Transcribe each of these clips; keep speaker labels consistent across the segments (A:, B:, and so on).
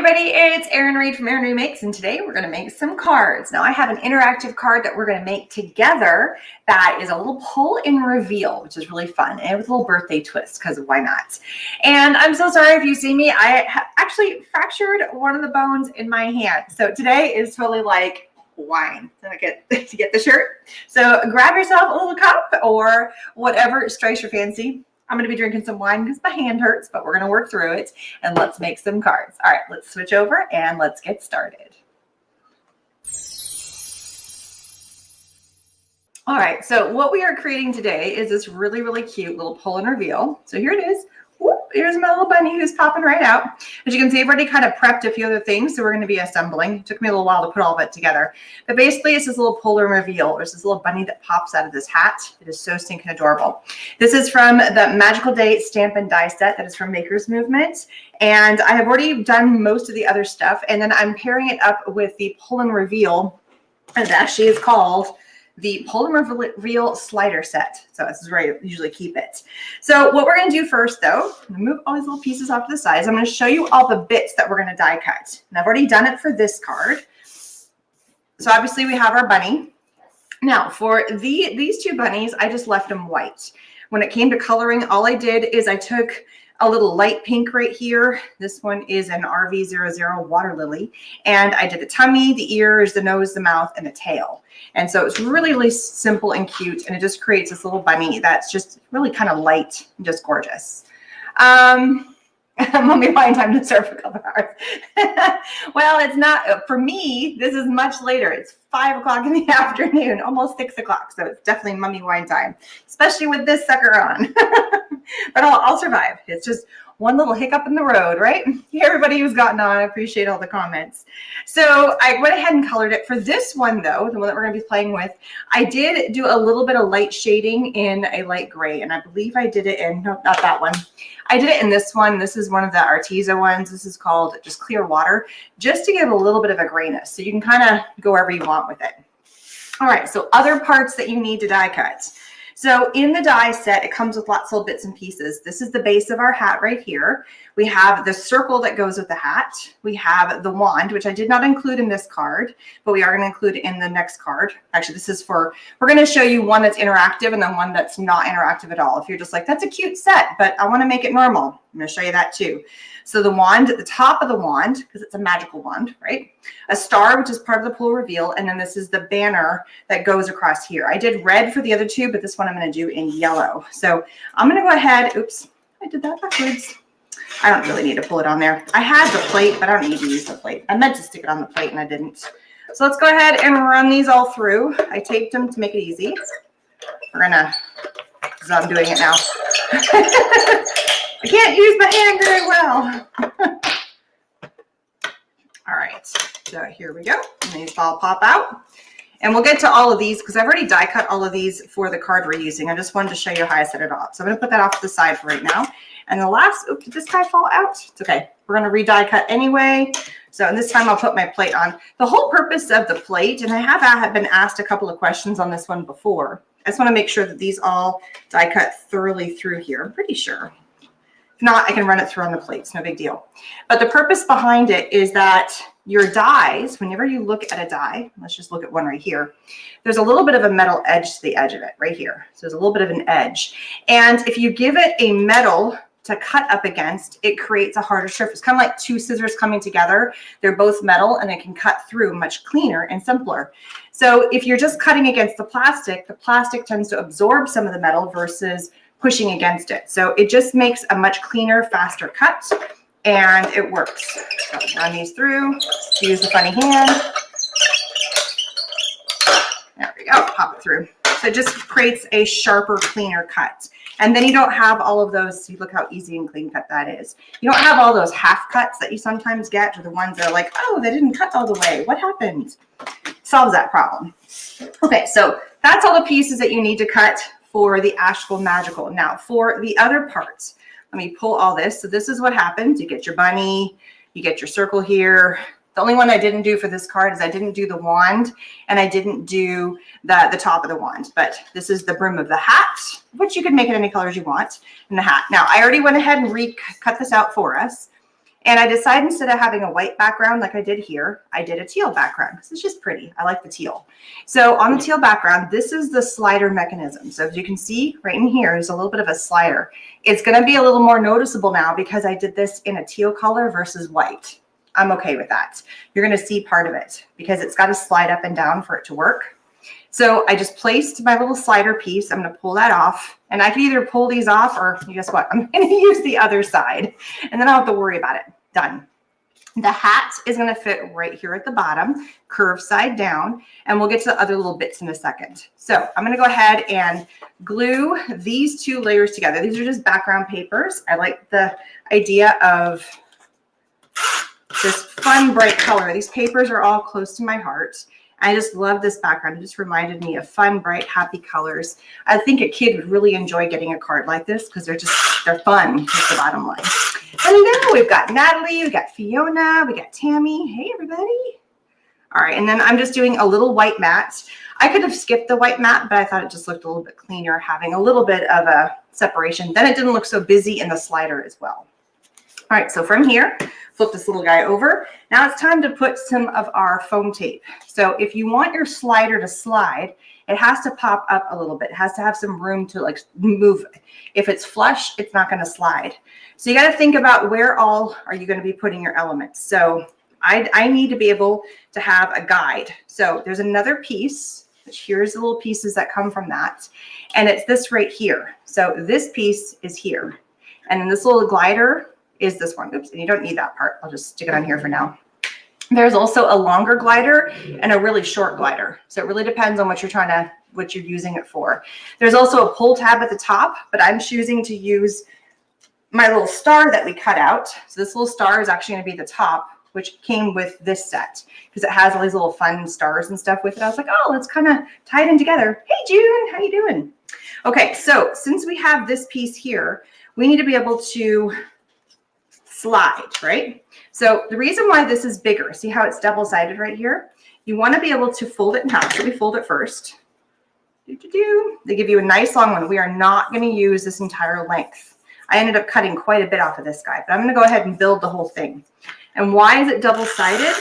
A: everybody, it's Erin Reed from Erin Remakes, and today we're going to make some cards. Now I have an interactive card that we're going to make together that is a little pull and reveal, which is really fun, and with a little birthday twist, because why not? And I'm so sorry if you see me, I actually fractured one of the bones in my hand. So today is totally like wine to get the shirt. So grab yourself a little cup or whatever strikes your fancy. I'm going to be drinking some wine because my hand hurts, but we're going to work through it and let's make some cards. All right, let's switch over and let's get started. All right, so what we are creating today is this really, really cute little pull and reveal. So here it is. Whoop, here's my little bunny who's popping right out. As you can see, I've already kind of prepped a few other things, so we're going to be assembling. It took me a little while to put all of it together. But basically, it's this little pull and reveal. There's this little bunny that pops out of this hat. It is so stinking adorable. This is from the Magical Date Stamp and Die set that is from Maker's Movement. And I have already done most of the other stuff. And then I'm pairing it up with the pull and reveal. And it actually is called the pull and reveal slider set. So this is where I usually keep it. So what we're going to do first, though, I'm going to move all these little pieces off to the sides. I'm going to show you all the bits that we're going to die cut. And I've already done it for this card. So obviously we have our bunny. Now for these two bunnies, I just left them white. When it came to coloring, all I did is I took a little light pink right here. This one is an RV00 water lily. And I did the tummy, the ears, the nose, the mouth, and the tail. And so it's really, really simple and cute. And it just creates this little bunny that's just really kind of light and just gorgeous. Mommy, wine time to serve a couple hours. Well, it's not, for me, this is much later. It's 5 o'clock in the afternoon, almost 6 o'clock. So it's definitely mummy wine time, especially with this sucker on. But I'll survive. It's just one little hiccup in the road, right? Hey, everybody who's gotten on, I appreciate all the comments. So I went ahead and colored it. For this one, though, the one that we're going to be playing with, I did do a little bit of light shading in a light gray, and I believe I did it in, no, not that one. I did it in this one. This is one of the Arteza ones. This is called just clear water, just to give a little bit of a grayness. So you can kind of go wherever you want with it. All right, so other parts that you need to die cut. So in the die set, it comes with lots of little bits and pieces. This is the base of our hat right here. We have the circle that goes with the hat. We have the wand, which I did not include in this card, but we are going to include in the next card. Actually, this is for, we're going to show you one that's interactive and then one that's not interactive at all. If you're just like, that's a cute set, but I want to make it normal, I'm going to show you that too. So the wand at the top of the wand, because it's a magical wand, right? A star, which is part of the pull reveal. And then this is the banner that goes across here. I did red for the other two, but this one I'm going to do in yellow. So I'm going to go ahead. Oops, I did that backwards. I don't really need to pull it on there. I had the plate, but I don't need to use the plate. I meant to stick it on the plate and I didn't. So let's go ahead and run these all through. I taped them to make it easy. We're going to, because I'm doing it now. I can't use my hand very well. All right, so here we go. And these all pop out. And we'll get to all of these because I've already die cut all of these for the card we're using. I just wanted to show you how I set it up. So I'm going to put that off to the side for right now. And the last, oops, did this guy fall out? It's okay. We're going to re-die cut anyway. So this time I'll put my plate on. The whole purpose of the plate, and I have been asked a couple of questions on this one before. I just want to make sure that these all die cut thoroughly through here. I'm pretty sure. If not, I can run it through on the plates, no big deal. But the purpose behind it is that your dies, whenever you look at a die, let's just look at one right here, there's a little bit of a metal edge to the edge of it right here. So there's a little bit of an edge. And if you give it a metal to cut up against, it creates a harder surface, kind of like two scissors coming together. They're both metal and it can cut through much cleaner and simpler. So if you're just cutting against the plastic tends to absorb some of the metal versus pushing against it. So it just makes a much cleaner, faster cut, and it works. So run these through, use the funny hand. There we go, pop it through. So it just creates a sharper, cleaner cut. And then you don't have all of those, see, look how easy and clean cut that is. You don't have all those half cuts that you sometimes get, or the ones that are like, oh, they didn't cut all the way. What happened? Solves that problem. Okay, so that's all the pieces that you need to cut for the actual magical. Now for the other parts, let me pull all this. So this is what happens. You get your bunny, you get your circle here. The only one I didn't do for this card is I didn't do the wand and I didn't do the top of the wand, but this is the brim of the hat, which you can make it any colors you want in the hat. Now I already went ahead and cut this out for us. And I decided instead of having a white background like I did here, I did a teal background because it's just pretty. I like the teal. So on the teal background, this is the slider mechanism. So as you can see right in here, there's a little bit of a slider. It's going to be a little more noticeable now because I did this in a teal color versus white. I'm okay with that. You're going to see part of it because it's got to slide up and down for it to work. So I just placed my little slider piece. I'm going to pull that off, and I can either pull these off or guess what? I'm going to use the other side, and then I don't have to worry about it. Done. The hat is going to fit right here at the bottom, curve side down, and we'll get to the other little bits in a second. So I'm going to go ahead and glue these two layers together. These are just background papers. I like the idea of this fun, bright color. These papers are all close to my heart. I just love this background. It just reminded me of fun, bright, happy colors. I think a kid would really enjoy getting a card like this because they're fun, is the bottom line. Hello, we've got Natalie, we've got Fiona, we got Tammy. Hey, everybody. All right, and then I'm just doing a little white mat. I could have skipped the white mat, but I thought it just looked a little bit cleaner, having a little bit of a separation. Then it didn't look so busy in the slider as well. All right, so from here, flip this little guy over. Now it's time to put some of our foam tape. So if you want your slider to slide, it has to pop up a little bit. It has to have some room to like move. If it's flush, it's not going to slide. So you got to think about where all are you going to be putting your elements. So I need to be able to have a guide. So there's another piece, which here's the little pieces that come from that. And it's this right here. So this piece is here. And then this little glider is this one. Oops, and you don't need that part. I'll just stick it on here for now. There's also a longer glider and a really short glider. So it really depends on what you're using it for. There's also a pull tab at the top, but I'm choosing to use my little star that we cut out. So this little star is actually going to be the top, which came with this set because it has all these little fun stars and stuff with it. I was like, oh, let's kind of tie it in together. Hey, June, how you doing? Okay, so since we have this piece here, we need to be able to slide, right? So the reason why this is bigger, see how it's double-sided right here? You want to be able to fold it in half. So we fold it first. They give you a nice long one. We are not going to use this entire length. I ended up cutting quite a bit off of this guy, but I'm going to go ahead and build the whole thing. And why is it double-sided?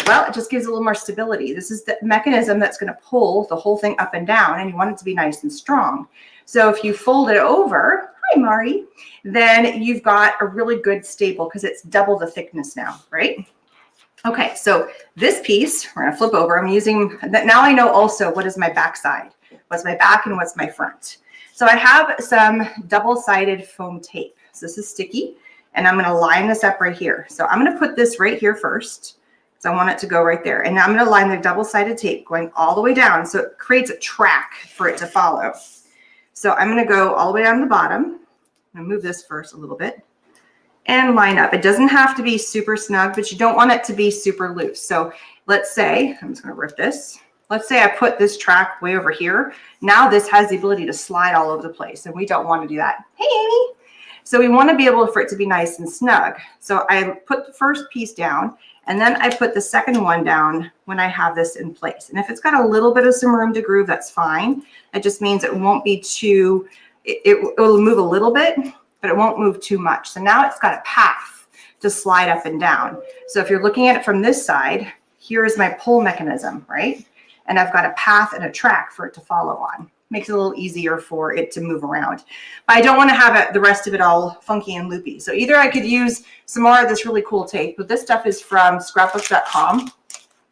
A: Well, it just gives a little more stability. This is the mechanism that's going to pull the whole thing up and down, and you want it to be nice and strong. So if you fold it over, hi, Mari, then you've got a really good stable because it's double the thickness now, right? Okay, so this piece, we're going to flip over. I'm using that. Now I know also what is my back side, what's my back and what's my front. So I have some double-sided foam tape. So this is sticky, and I'm going to line this up right here. So I'm going to put this right here first. So I want it to go right there. And now I'm going to line the double-sided tape going all the way down. So it creates a track for it to follow. So I'm going to go all the way down to the bottom. I'm going to move this first a little bit and line up. It doesn't have to be super snug, but you don't want it to be super loose. So let's say, I'm just going to rip this. Let's say I put this track way over here. Now this has the ability to slide all over the place, and we don't want to do that. Hey, Amy. So we want to be able for it to be nice and snug. So I put the first piece down, and then I put the second one down when I have this in place. And if it's got a little bit of some room to groove, that's fine. It just means it won't be too, it will move a little bit, but it won't move too much. So now it's got a path to slide up and down. So if you're looking at it from this side, here is my pull mechanism, right? And I've got a path and a track for it to follow on. Makes it a little easier for it to move around. But I don't want to have it, the rest of it all funky and loopy. So either I could use some more of this really cool tape, but this stuff is from scrapbook.com.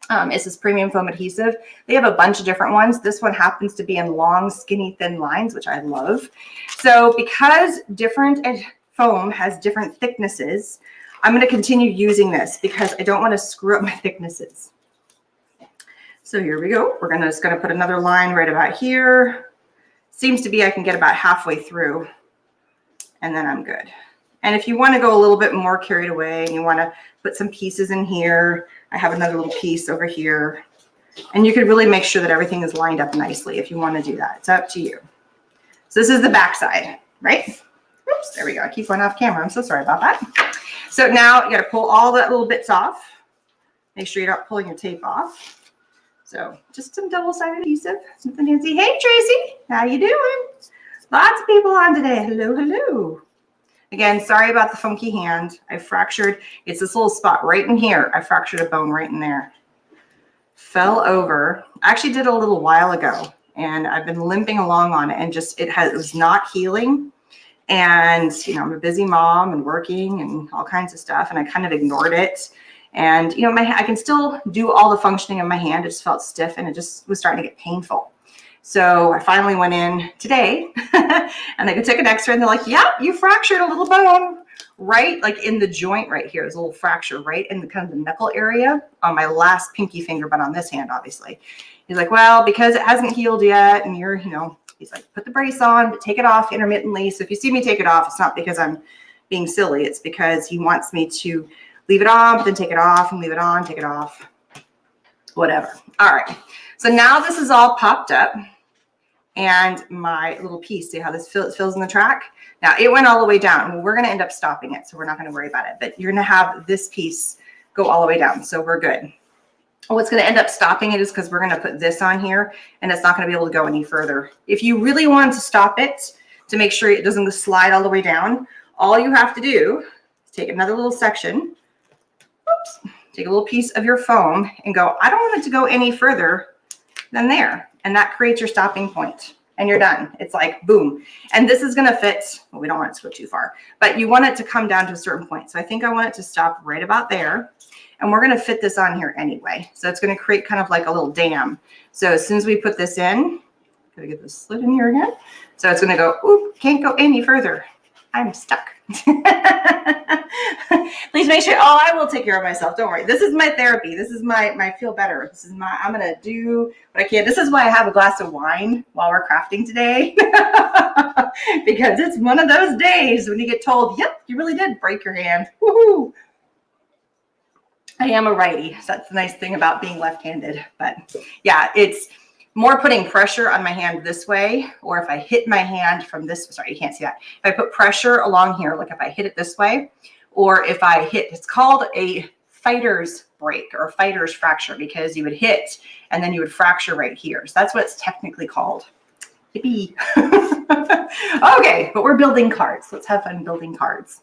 A: It's this premium foam adhesive. They have a bunch of different ones. This one happens to be in long, skinny, thin lines, which I love. So because different foam has different thicknesses, I'm going to continue using this because I don't want to screw up my thicknesses. So here we go. We're just going to put another line right about here. Seems to be I can get about halfway through, and then I'm good. And if you want to go a little bit more carried away and you want to put some pieces in here, I have another little piece over here. And you could really make sure that everything is lined up nicely if you want to do that. It's up to you. So this is the back side, right? Oops, there we go. I keep going off camera. I'm so sorry about that. So now you got to pull all the little bits off. Make sure you're not pulling your tape off. So just some double-sided adhesive, something fancy. Hey, Tracy, how you doing? Lots of people on today. Hello, hello. Again, sorry about the funky hand. I fractured, it's this little spot right in here. I fractured a bone right in there. Fell over. I actually did it a little while ago, and I've been limping along on it, and just it was not healing. And you know, I'm a busy mom and working and all kinds of stuff, and I kind of ignored it. And you know, I can still do all the functioning of my hand. It just felt stiff, and it just was starting to get painful. So I finally went in today and they took an x-ray and they're like, yeah, you fractured a little bone right like in the joint right here. There's a little fracture right in the kind of the knuckle area on my last pinky finger, but on this hand, obviously. He's like, well, because it hasn't healed yet and you're, you know, he's like, put the brace on, but take it off intermittently. So if you see me take it off, it's not because I'm being silly. It's because he wants me to leave it on, but then take it off and leave it on, take it off, whatever. All right. So now this is all popped up. And my little piece, see how this fills in the track? Now it went all the way down. Well, we're going to end up stopping it, so we're not going to worry about it. But you're going to have this piece go all the way down, so we're good. What's going to end up stopping it is because we're going to put this on here, and it's not going to be able to go any further. If you really want to stop it, to make sure it doesn't slide all the way down, all you have to do is take another little section, oops, take a little piece of your foam and go, I don't want it to go any further than there. And that creates your stopping point and you're done. It's like, boom. And this is going to fit. Well, we don't want it to go too far, but you want it to come down to a certain point. So I think I want it to stop right about there. And we're going to fit this on here anyway. So it's going to create kind of like a little dam. So as soon as we put this in, gotta get this slid in here again. So it's going to go, oop, can't go any further. I'm stuck. Please make sure, oh, I will take care of myself. Don't worry. This is my therapy. This is my feel better. This is my, I'm going to do what I can. This is why I have a glass of wine while we're crafting today. Because it's one of those days when you get told, yep, you really did break your hand. Woohoo. I am a righty. So that's the nice thing about being left-handed. But yeah, it's more putting pressure on my hand this way, or if I hit my hand from this, sorry, you can't see that. If I put pressure along here, like if I hit it this way, or if I hit, it's called a fighter's break or fighter's fracture, because you would hit and then you would fracture right here. So that's what it's technically called. Yippee. Okay, but we're building cards. Let's have fun building cards.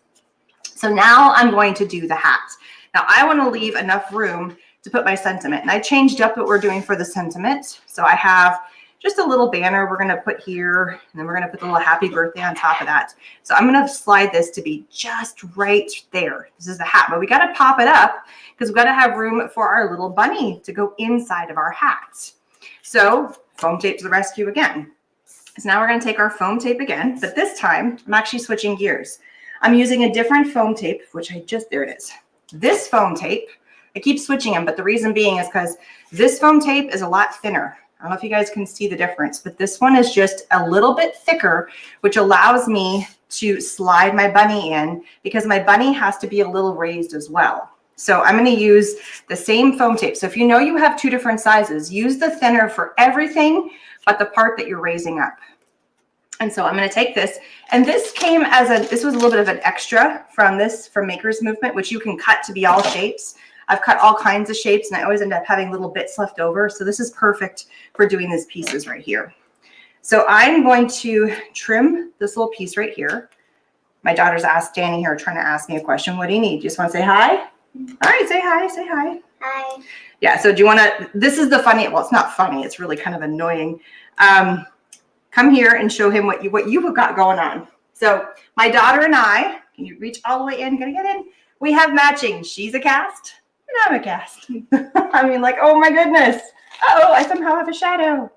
A: So now I'm going to do the hat. Now I want to leave enough room to put my sentiment. And I changed up what we're doing for the sentiment. So I have just a little banner we're going to put here, and then we're going to put the little happy birthday on top of that. So I'm going to slide this to be just right there. This is the hat, but we got to pop it up because we've got to have room for our little bunny to go inside of our hat. So foam tape to the rescue again. So now we're going to take our foam tape again, but this time I'm actually switching gears. I'm using a different foam tape, which there it is. This foam tape, I keep switching them, but the reason being is because this foam tape is a lot thinner. I don't know if you guys can see the difference, but this one is just a little bit thicker, which allows me to slide my bunny in because my bunny has to be a little raised as well. So I'm going to use the same foam tape. So if you know you have two different sizes, use the thinner for everything but the part that you're raising up. And so I'm going to take this, and this came as this was a little bit of an extra from Maker's Movement, which you can cut to be all shapes. I've cut all kinds of shapes, and I always end up having little bits left over. So this is perfect for doing these pieces right here. So I'm going to trim this little piece right here. My daughter's standing here trying to ask me a question. What do you need? You just want to say hi? All right, say hi, say hi.
B: Hi.
A: Yeah, so do you want to, this is the funny, well, it's not funny. It's really kind of annoying. Come here and show him what you've got going on. So my daughter and I, can you reach all the way in? Gonna get in? We have matching. She's a cast. And I'm a cast. I mean, like, oh my goodness. Uh-oh, I somehow have a shadow.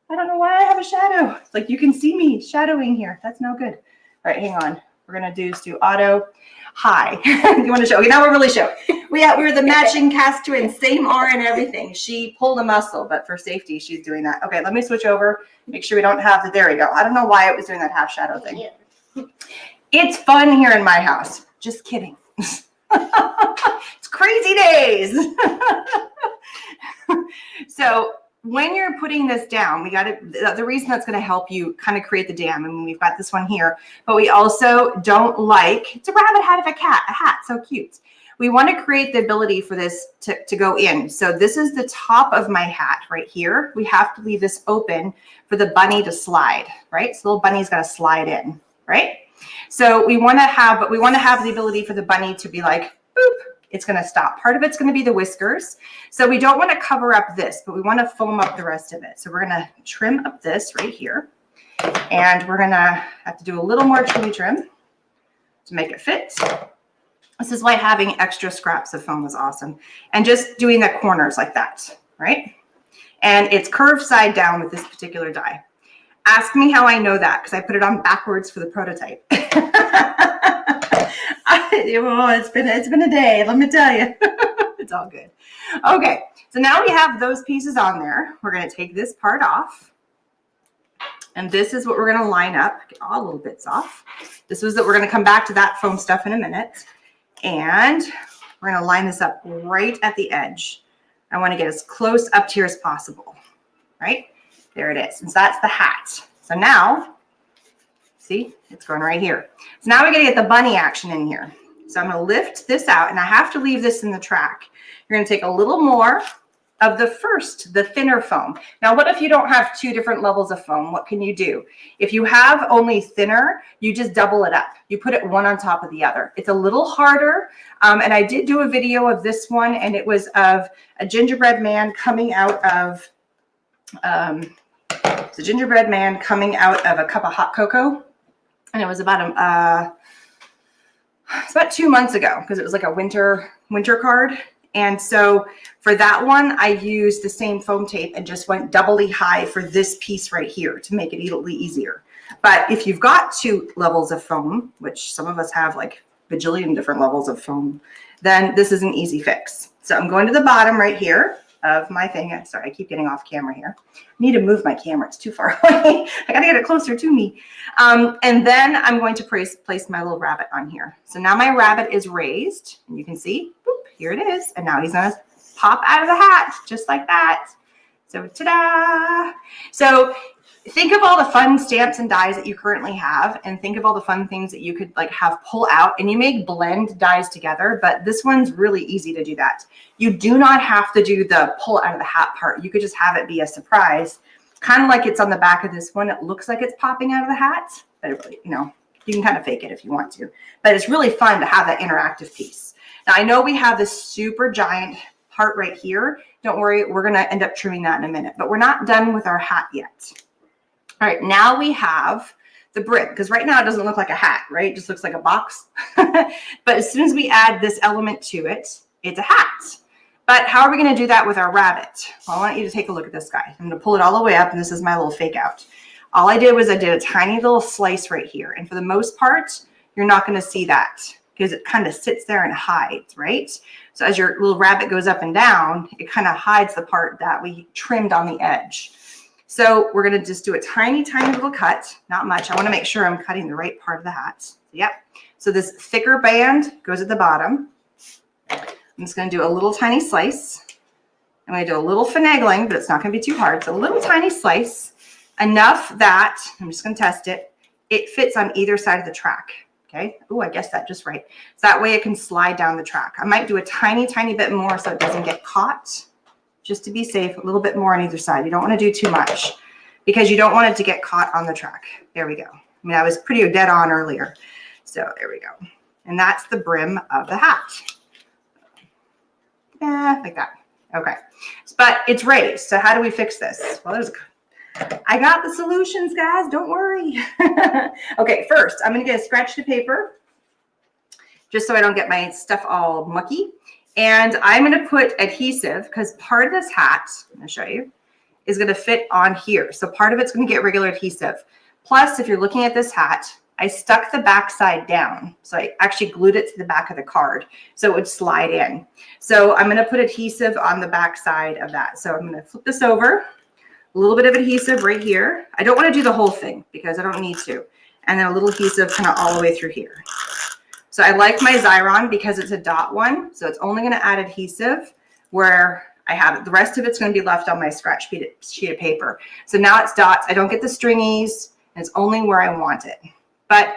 A: I don't know why I have a shadow. It's like you can see me shadowing here. That's no good. All right, hang on. We're going to do auto. Hi. You want to show? Okay, now we're really showing. We were the matching cast twins, same R and everything. She pulled a muscle, but for safety, she's doing that. Okay, let me switch over. Make sure we don't have the, there we go. I don't know why it was doing that half shadow thing. It's fun here in my house. Just kidding. It's crazy days. So when you're putting this down, we got to, the reason that's going to help you kind of create the dam, and we've got this one here, but we also don't like, it's a rabbit hat of a hat, so cute. We want to create the ability for this to go in. So this is the top of my hat right here. We have to leave this open for the bunny to slide, right? So the little bunny's got to slide in, right? So we want to have the ability for the bunny to be like, boop, it's going to stop. Part of it's going to be the whiskers. So we don't want to cover up this, but we want to foam up the rest of it. So we're going to trim up this right here. And we're going to have to do a little more trim to make it fit. This is why having extra scraps of foam was awesome. And just doing the corners like that, right? And it's curved side down with this particular die. Ask me how I know that, because I put it on backwards for the prototype. It's been a day, let me tell you. It's all good. Okay, so now we have those pieces on there. We're going to take this part off. And this is what we're going to line up. Get all little bits off. This was that we're going to come back to that foam stuff in a minute. And we're going to line this up right at the edge. I want to get as close up to here as possible. Right? There it is. And so that's the hat. So now, see, it's going right here. So now we got to get the bunny action in here. So I'm going to lift this out, and I have to leave this in the track. You're going to take a little more of the thinner foam. Now, what if you don't have two different levels of foam? What can you do? If you have only thinner, you just double it up. You put it one on top of the other. It's a little harder. And I did do a video of this one, and it was of a gingerbread man coming out of a cup of hot cocoa. And it was about it's about 2 months ago, because it was like a winter card. And so for that one, I used the same foam tape and just went doubly high for this piece right here to make it a little easier. But if you've got two levels of foam, which some of us have like bajillion different levels of foam, then this is an easy fix. So I'm going to the bottom right here of my thing. Sorry, I keep getting off camera here. I need to move my camera. It's too far away. I got to get it closer to me. And then I'm going to place my little rabbit on here. So now my rabbit is raised, and you can see, boop, here it is. And now he's going to pop out of the hat just like that. So ta-da! So think of all the fun stamps and dies that you currently have, and think of all the fun things that you could like have pull out, and you may blend dies together, but this one's really easy to do that. You do not have to do the pull out of the hat part. You could just have it be a surprise, kind of like it's on the back of this one. It looks like it's popping out of the hat, but it really, you can kind of fake it if you want to, but it's really fun to have that interactive piece. Now I know we have this super giant part right here. Don't worry, we're going to end up trimming that in a minute, but we're not done with our hat yet. All right, now we have the brim, because right now it doesn't look like a hat, right? It just looks like a box. But as soon as we add this element to it, it's a hat. But how are we going to do that with our rabbit? Well, I want you to take a look at this guy. I'm going to pull it all the way up, and this is my little fake out. All I did was I did a tiny little slice right here. And for the most part, you're not going to see that because it kind of sits there and hides, right? So as your little rabbit goes up and down, it kind of hides the part that we trimmed on the edge. So we're going to just do a tiny, tiny little cut, not much. I want to make sure I'm cutting the right part of the hat. Yep. So this thicker band goes at the bottom. I'm just going to do a little tiny slice. I'm going to do a little finagling, but it's not going to be too hard. So a little tiny slice, enough that, I'm just going to test it, it fits on either side of the track. Okay. Oh, I guessed that just right. So that way it can slide down the track. I might do a tiny, tiny bit more so it doesn't get caught. Just to be safe, a little bit more on either side. You don't want to do too much because you don't want it to get caught on the track. There we go. I mean, I was pretty dead on earlier. So there we go. And that's the brim of the hat. Yeah, like that. Okay. But it's raised. So how do we fix this? Well, I got the solutions, guys. Don't worry. Okay, first, I'm going to get a scratch to paper just so I don't get my stuff all mucky. And I'm going to put adhesive because part of this hat, I'm going to show you, is going to fit on here. So part of it's going to get regular adhesive. Plus, if you're looking at this hat, I stuck the back side down. So I actually glued it to the back of the card so it would slide in. So I'm going to put adhesive on the back side of that. So I'm going to flip this over, a little bit of adhesive right here. I don't want to do the whole thing because I don't need to. And then a little adhesive kind of all the way through here. So I like my Xyron because it's a dot one. So it's only going to add adhesive where I have it. The rest of it's going to be left on my scratch sheet of paper. So now it's dots. I don't get the stringies. And it's only where I want it. But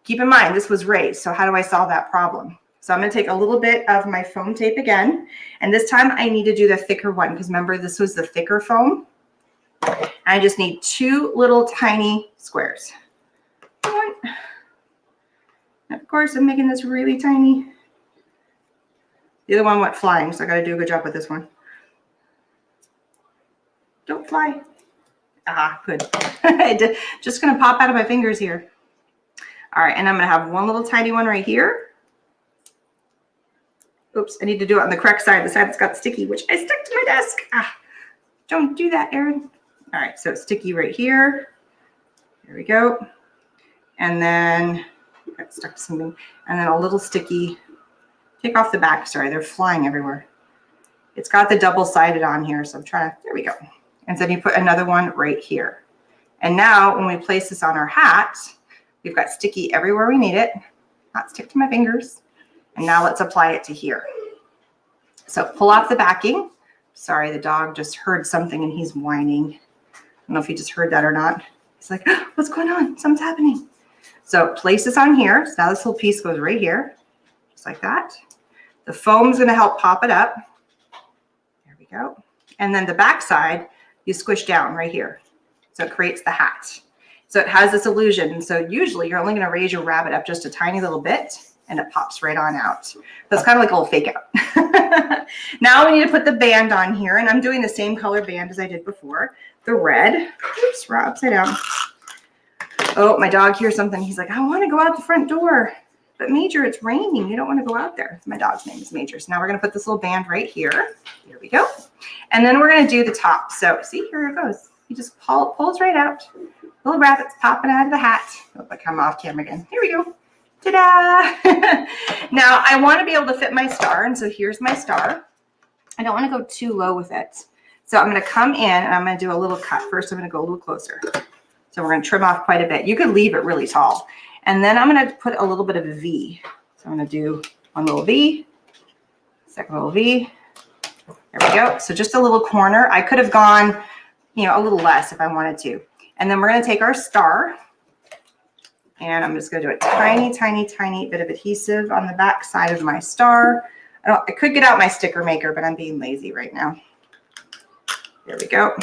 A: keep in mind, this was raised. So how do I solve that problem? So I'm going to take a little bit of my foam tape again. And this time I need to do the thicker one because remember, this was the thicker foam. And I just need two little tiny squares. One. And of course, I'm making this really tiny. The other one went flying, so I got to do a good job with this one. Don't fly. Ah, good. Just going to pop out of my fingers here. All right, and I'm going to have one little tiny one right here. Oops, I need to do it on the correct side, the side that's got sticky, which I stuck to my desk. Ah, don't do that, Erin. All right, so it's sticky right here. There we go. And then I got stuck to something. And then a little sticky. Take off the back. Sorry, they're flying everywhere. It's got the double-sided on here, so I'm trying to, there we go. And then you put another one right here. And now when we place this on our hat, we've got sticky everywhere we need it. Not stick to my fingers. And now let's apply it to here. So pull off the backing. Sorry, the dog just heard something and he's whining. I don't know if he just heard that or not. He's like, oh, what's going on? Something's happening. So place this on here. So now this whole piece goes right here, just like that. The foam's gonna help pop it up. There we go. And then the back side, you squish down right here. So it creates the hat. So it has this illusion. So usually you're only gonna raise your rabbit up just a tiny little bit and it pops right on out. So it's kind of like a little fake out. Now we need to put the band on here, and I'm doing the same color band as I did before. The red. Oops, we're upside down. Oh, my dog hears something. He's like, I want to go out the front door. But Major, it's raining. You don't want to go out there. My dog's name is Major. So now we're going to put this little band right here. Here we go. And then we're going to do the top. So see, here it goes. He just pulls right out. Little rabbit's popping out of the hat. Oh, I come off camera again. Here we go. Ta-da! Now I want to be able to fit my star, and so here's my star. I don't want to go too low with it. So I'm going to come in and I'm going to do a little cut. First, I'm going to go a little closer. So we're going to trim off quite a bit. You could leave it really tall. And then I'm going to put a little bit of a V. So I'm going to do one little V, second little V. There we go. So just a little corner. I could have gone, you know, a little less if I wanted to. And then we're going to take our star. And I'm just going to do a tiny, tiny, tiny bit of adhesive on the back side of my star. I could get out my sticker maker, but I'm being lazy right now. There we go.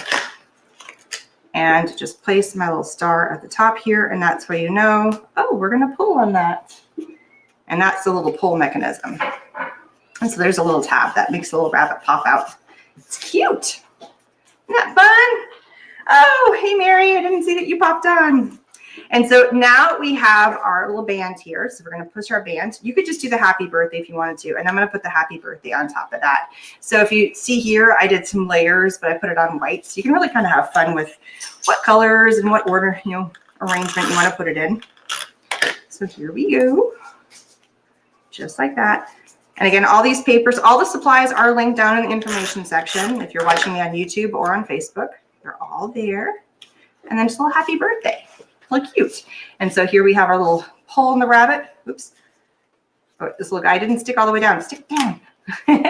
A: And just place my little star at the top here. And that's where you know, oh, we're going to pull on that. And that's the little pull mechanism. And so there's a little tab that makes the little rabbit pop out. It's cute. Isn't that fun? Oh, hey, Mary, I didn't see that you popped on. And so now we have our little band here. So we're going to push our band. You could just do the happy birthday if you wanted to. And I'm going to put the happy birthday on top of that. So if you see here, I did some layers, but I put it on white. So you can really kind of have fun with what colors and what order, you know, arrangement you want to put it in. So here we go. Just like that. And again, all these papers, all the supplies are linked down in the information section. If you're watching me on YouTube or on Facebook, they're all there. And then just a little happy birthday. Look cute. And so here we have our little hole in the rabbit. Oops. Oh, this little guy didn't stick all the way down. Stick down. So you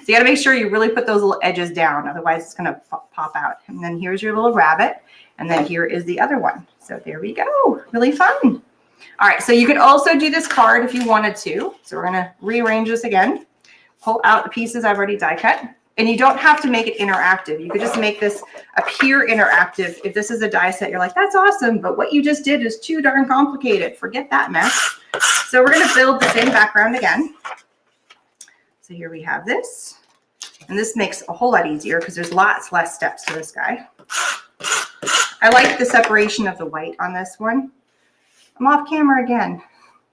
A: got to make sure you really put those little edges down. Otherwise, it's going to pop out. And then here's your little rabbit. And then here is the other one. So there we go. Really fun. All right. So you could also do this card if you wanted to. So we're going to rearrange this again. Pull out the pieces I've already die cut. And you don't have to make it interactive. You could just make this appear interactive. If this is a die set, you're like, that's awesome, but what you just did is too darn complicated. Forget that mess. So we're going to build the same background again. So here we have this. And this makes a whole lot easier because there's lots less steps to this guy. I like the separation of the white on this one. I'm off camera again.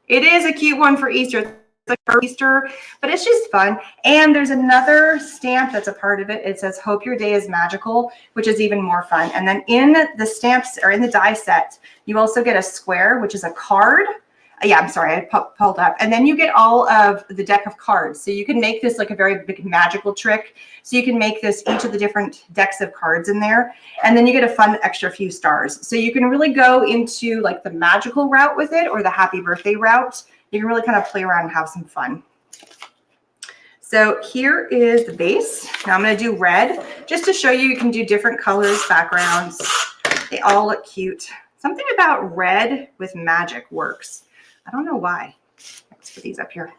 A: It is a cute one for Easter. Like for Easter, but it's just fun. And there's another stamp that's a part of it. It says, hope your day is magical, which is even more fun. And then in the stamps or in the die set, you also get a square, which is a card. Yeah, I'm sorry, I pulled up. And then you get all of the deck of cards. So you can make this like a very big magical trick. So you can make this each of the different decks of cards in there. And then you get a fun extra few stars. So you can really go into like the magical route with it or the happy birthday route. You can really kind of play around and have some fun. So here is the base. Now I'm going to do red just to show you can do different colors, backgrounds. They all look cute. Something about red with magic works. I don't know why. Let's put these up here.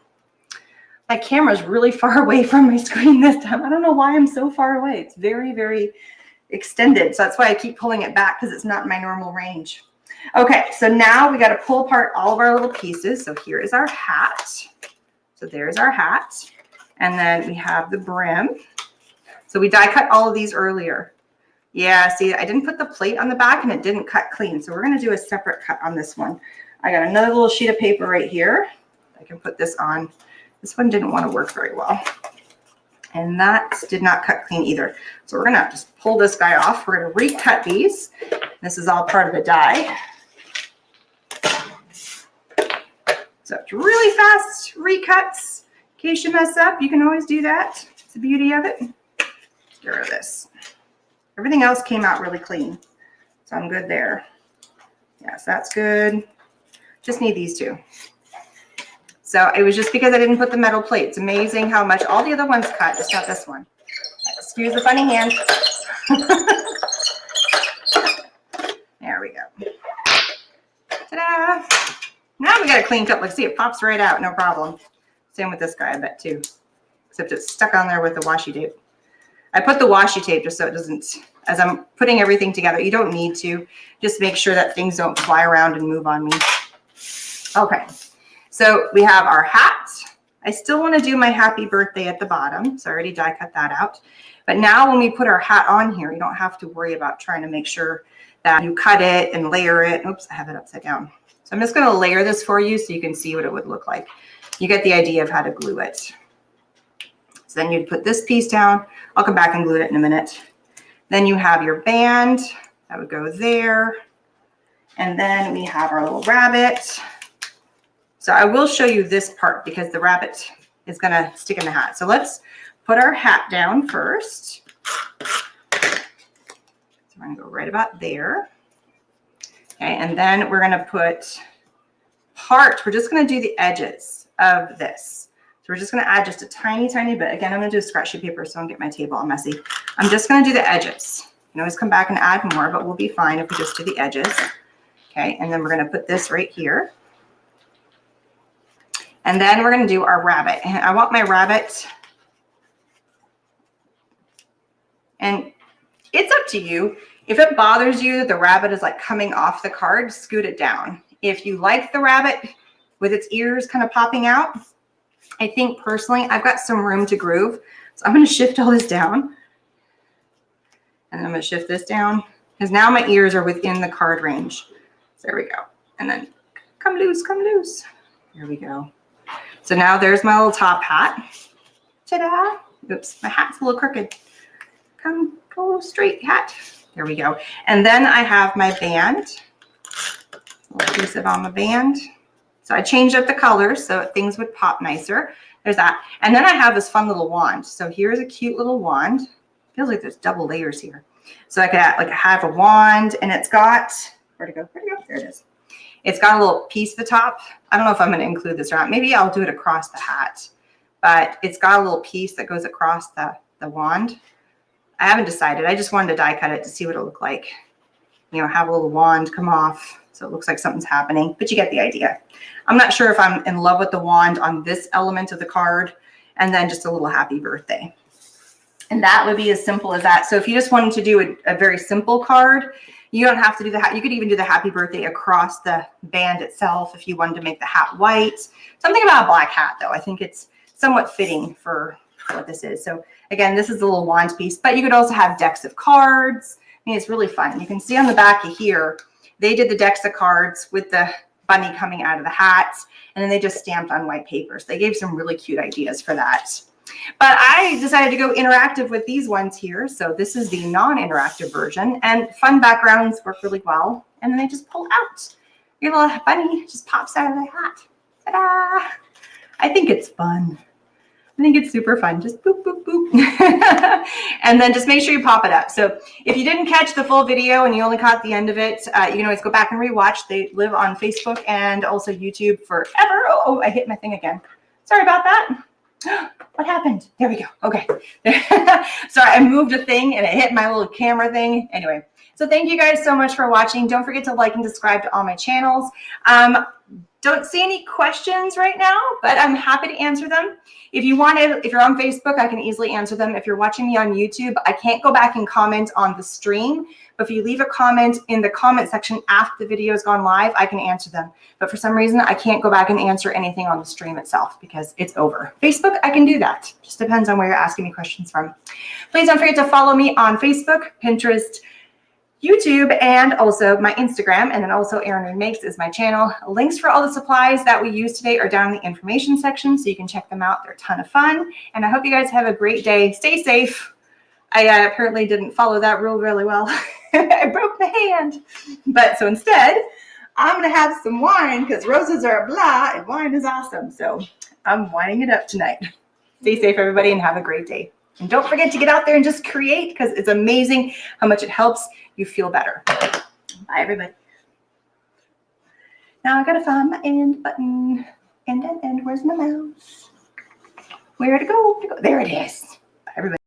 A: My camera's really far away from my screen this time. I don't know why I'm so far away. It's very, very extended. So that's why I keep pulling it back because it's not in my normal range. Okay, so now we got to pull apart all of our little pieces. So here is our hat. So there's our hat. And then we have the brim. So we die cut all of these earlier. Yeah, see, I didn't put the plate on the back and it didn't cut clean. So we're going to do a separate cut on this one. I got another little sheet of paper right here. I can put this on. This one didn't want to work very well. And that did not cut clean either. So we're going to just pull this guy off. We're going to recut these. This is all part of the die. So it's really fast recuts. In case you mess up, you can always do that. It's the beauty of it. Let's get rid of this. Everything else came out really clean. So I'm good there. Yes, that's good. Just need these two. So it was just because I didn't put the metal plate. It's amazing how much all the other ones cut, just not this one. Excuse the funny hand. There we go. Ta-da! Now we got a clean cut. Like, see, it pops right out, no problem. Same with this guy, I bet, too. Except it's stuck on there with the washi tape. I put the washi tape just so it doesn't, as I'm putting everything together, you don't need to. Just make sure that things don't fly around and move on me. Okay, so we have our hat. I still want to do my happy birthday at the bottom, so I already die cut that out. But now when we put our hat on here, you don't have to worry about trying to make sure that you cut it and layer it. Oops, I have it upside down. So I'm just going to layer this for you so you can see what it would look like. You get the idea of how to glue it. So then you'd put this piece down. I'll come back and glue it in a minute. Then you have your band. That would go there. And then we have our little rabbit. So I will show you this part because the rabbit is going to stick in the hat. So let's put our hat down first. So we're going to go right about there. Okay, and then we're going to put we're just going to do the edges of this. So we're just going to add just a tiny, tiny bit. Again, I'm going to do scratch sheet paper so I don't get my table all messy. I'm just going to do the edges. You can always come back and add more, but we'll be fine if we just do the edges. Okay, and then we're going to put this right here. And then we're going to do our rabbit. And I want my rabbit, and it's up to you. If it bothers you that the rabbit is like coming off the card, scoot it down. If you like the rabbit with its ears kind of popping out, I think personally I've got some room to groove. So I'm going to shift all this down. And I'm going to shift this down because now my ears are within the card range. So there we go. And then come loose, come loose. There we go. So now there's my little top hat. Ta-da! Oops, my hat's a little crooked. Go straight, hat. There we go. And then I have my band. A little piece of on the band. So I changed up the colors so things would pop nicer. There's that. And then I have this fun little wand. So here's a cute little wand. Feels like there's double layers here. So I could have a wand, and it's got, where'd it go? Where'd it go? There it is. It's got a little piece at the top. I don't know if I'm going to include this or not. Maybe I'll do it across the hat. But it's got a little piece that goes across the wand. I haven't decided. I just wanted to die cut it to see what it looked like. You know, have a little wand come off so it looks like something's happening. But you get the idea. I'm not sure if I'm in love with the wand on this element of the card, and then just a little happy birthday. And that would be as simple as that. So if you just wanted to do a very simple card, you don't have to do the hat. You could even do the happy birthday across the band itself if you wanted to make the hat white. Something about a black hat, though. I think it's somewhat fitting for what this is. So again, this is a little wand piece, but you could also have decks of cards. I mean, it's really fun. You can see on the back of here, they did the decks of cards with the bunny coming out of the hat, and then they just stamped on white paper. So they gave some really cute ideas for that. But I decided to go interactive with these ones here. So this is the non-interactive version, and fun backgrounds work really well. And then they just pull out. Your little bunny just pops out of the hat. Ta-da! I think it's fun. I think it's super fun. Just boop, boop, boop. And then just make sure you pop it up. So if you didn't catch the full video and you only caught the end of it, you can always go back and rewatch. They live on Facebook and also YouTube forever. Oh, I hit my thing again. Sorry about that. What happened? There we go. Okay. Sorry, I moved a thing and it hit my little camera thing. Anyway, so thank you guys so much for watching. Don't forget to like and subscribe to all my channels. Don't see any questions right now, but I'm happy to answer them. If you want to, if you're on Facebook, I can easily answer them. If you're watching me on YouTube, I can't go back and comment on the stream, but if you leave a comment in the comment section after the video has gone live, I can answer them. But for some reason, I can't go back and answer anything on the stream itself because it's over. Facebook, I can do that. Just depends on where you're asking me questions from. Please don't forget to follow me on Facebook, Pinterest, YouTube, and also my Instagram, and then also Erin Remakes is my channel. Links for all the supplies that we use today are down in the information section, so you can check them out. They're a ton of fun, and I hope you guys have a great day. Stay safe. I apparently didn't follow that rule really well. I broke my hand. But so instead, I'm going to have some wine because roses are blah and wine is awesome. So I'm winding it up tonight. Stay safe, everybody, and have a great day. And don't forget to get out there and just create because it's amazing how much it helps you feel better. Bye, everybody. Now I got to find my end button. End. Where's my mouse? Where to go? There it is. Bye, everybody.